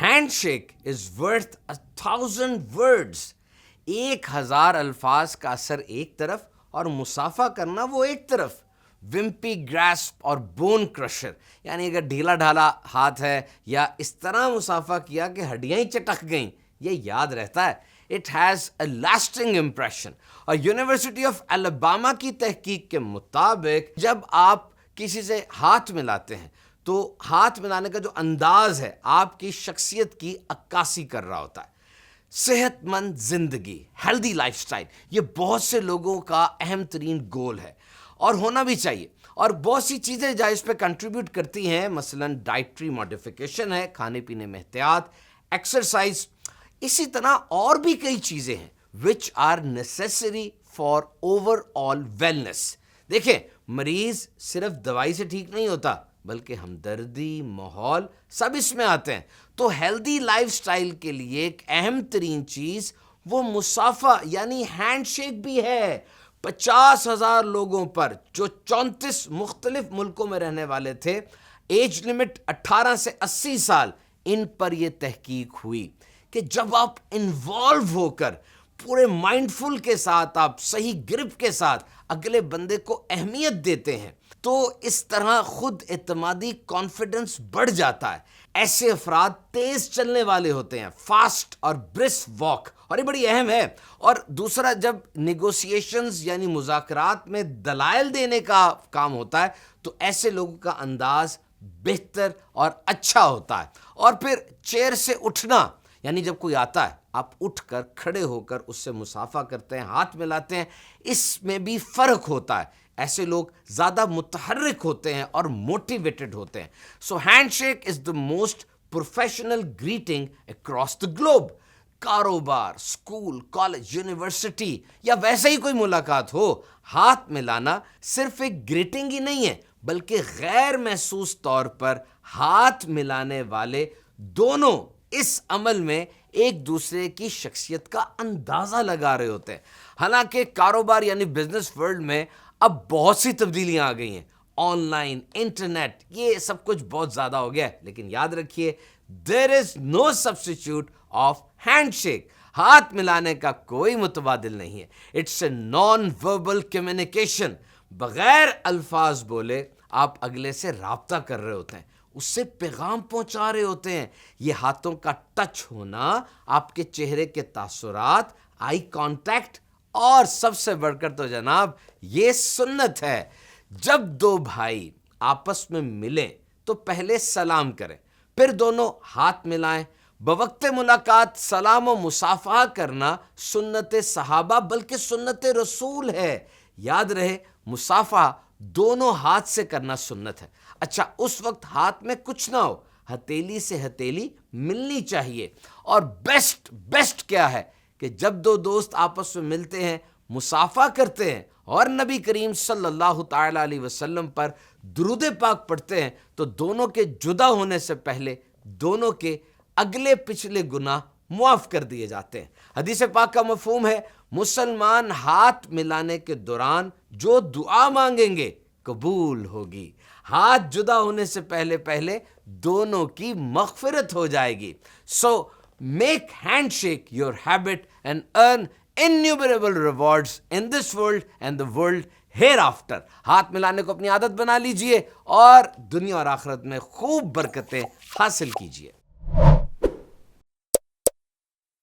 Hand shake is worth 1000 words. 1000 الفاظ کا اثر ایک طرف اور مصافحہ کرنا وہ ایک طرف. ومپی گراسپ اور بون کرشر، یعنی اگر ڈھیلا ڈھالا ہاتھ ہے یا اس طرح مصافحہ کیا کہ ہڈیاں ہی چٹک گئیں، یہ یاد رہتا ہے. It has a lasting impression. اور یونیورسٹی آف الاباما کی تحقیق کے مطابق جب آپ کسی سے ہاتھ ملاتے ہیں تو ہاتھ ملانے کا جو انداز ہے آپ کی شخصیت کی عکاسی کر رہا ہوتا ہے. صحت مند زندگی، ہیلدی لائف سٹائل، یہ بہت سے لوگوں کا اہم ترین گول ہے اور ہونا بھی چاہیے. اور بہت سی چیزیں جو اس پہ کنٹریبیوٹ کرتی ہیں، مثلا ڈائٹری ماڈیفیکیشن ہے، کھانے پینے میں احتیاط، ایکسرسائز، اسی طرح اور بھی کئی چیزیں ہیں which are necessary for overall wellness. دیکھیں، مریض صرف دوائی سے ٹھیک نہیں ہوتا بلکہ ہمدردی، ماحول سب اس میں آتے ہیں. تو ہیلدی لائف سٹائل کے لیے ایک اہم ترین چیز وہ مصافحہ یعنی ہینڈ شیک بھی ہے. 50,000 لوگوں پر جو 34 مختلف ملکوں میں رہنے والے تھے، ایج لمٹ 18 سے 80 سال، ان پر یہ تحقیق ہوئی کہ جب آپ انوالو ہو کر پورے مائنڈفل کے ساتھ، آپ صحیح گرپ کے ساتھ اگلے بندے کو اہمیت دیتے ہیں تو اس طرح خود اعتمادی، کانفیڈنس بڑھ جاتا ہے. ایسے افراد تیز چلنے والے ہوتے ہیں، فاسٹ اور برسک واک، اور یہ بڑی اہم ہے. اور دوسرا، جب نیگوسیشنز یعنی مذاکرات میں دلائل دینے کا کام ہوتا ہے تو ایسے لوگوں کا انداز بہتر اور اچھا ہوتا ہے. اور پھر چیئر سے اٹھنا، یعنی جب کوئی آتا ہے آپ اٹھ کر کھڑے ہو کر اس سے مصافحہ کرتے ہیں، ہاتھ ملاتے ہیں، اس میں بھی فرق ہوتا ہے. ایسے لوگ زیادہ متحرک ہوتے ہیں اور موٹیویٹڈ ہوتے ہیں. So handshake is the most professional greeting across the globe. کاروبار، اسکول، کالج، یونیورسٹی یا ویسے ہی کوئی ملاقات ہو، ہاتھ ملانا صرف ایک گریٹنگ ہی نہیں ہے بلکہ غیر محسوس طور پر ہاتھ ملانے والے دونوں اس عمل میں ایک دوسرے کی شخصیت کا اندازہ لگا رہے ہوتے ہیں. حالانکہ کاروبار یعنی بزنس ورلڈ میں اب بہت سی تبدیلیاں آ گئی ہیں، آن لائن، انٹرنیٹ، یہ سب کچھ بہت زیادہ ہو گیا ہے، لیکن یاد رکھیے there is no substitute of hand shake. ہاتھ ملانے کا کوئی متبادل نہیں ہے. It's a non verbal communication. بغیر الفاظ بولے آپ اگلے سے رابطہ کر رہے ہوتے ہیں، اس سے پیغام پہنچا رہے ہوتے ہیں. یہ ہاتھوں کا ٹچ ہونا، آپ کے چہرے کے تاثرات، آئی کانٹیکٹ، اور سب سے بڑھ کر تو جناب یہ سنت ہے. جب دو بھائی آپس میں ملیں تو پہلے سلام کریں، پھر دونوں ہاتھ ملائیں. بوقت ملاقات سلام و مصافحہ کرنا سنت صحابہ بلکہ سنت رسول ہے. یاد رہے، مصافحہ دونوں ہاتھ سے کرنا سنت ہے. اچھا، اس وقت ہاتھ میں کچھ نہ ہو، ہتھیلی سے ہتھیلی ملنی چاہیے. اور بیسٹ کیا ہے کہ جب دو دوست آپس میں ملتے ہیں، مصافحہ کرتے ہیں اور نبی کریم صلی اللہ تعالی علیہ وسلم پر درود پاک پڑھتے ہیں تو دونوں کے جدا ہونے سے پہلے دونوں کے اگلے پچھلے گناہ معاف کر دیے جاتے ہیں. حدیث پاک کا مفہوم ہے، مسلمان ہاتھ ملانے کے دوران جو دعا مانگیں گے قبول ہوگی. ہاتھ جدا ہونے سے پہلے دونوں کی مغفرت ہو جائے گی. So make hand shake your habit and earn innumerable rewards in this world and the world hereafter. ہاتھ ملانے کو اپنی عادت بنا لیجئے اور دنیا اور آخرت میں خوب برکتیں حاصل کیجئے.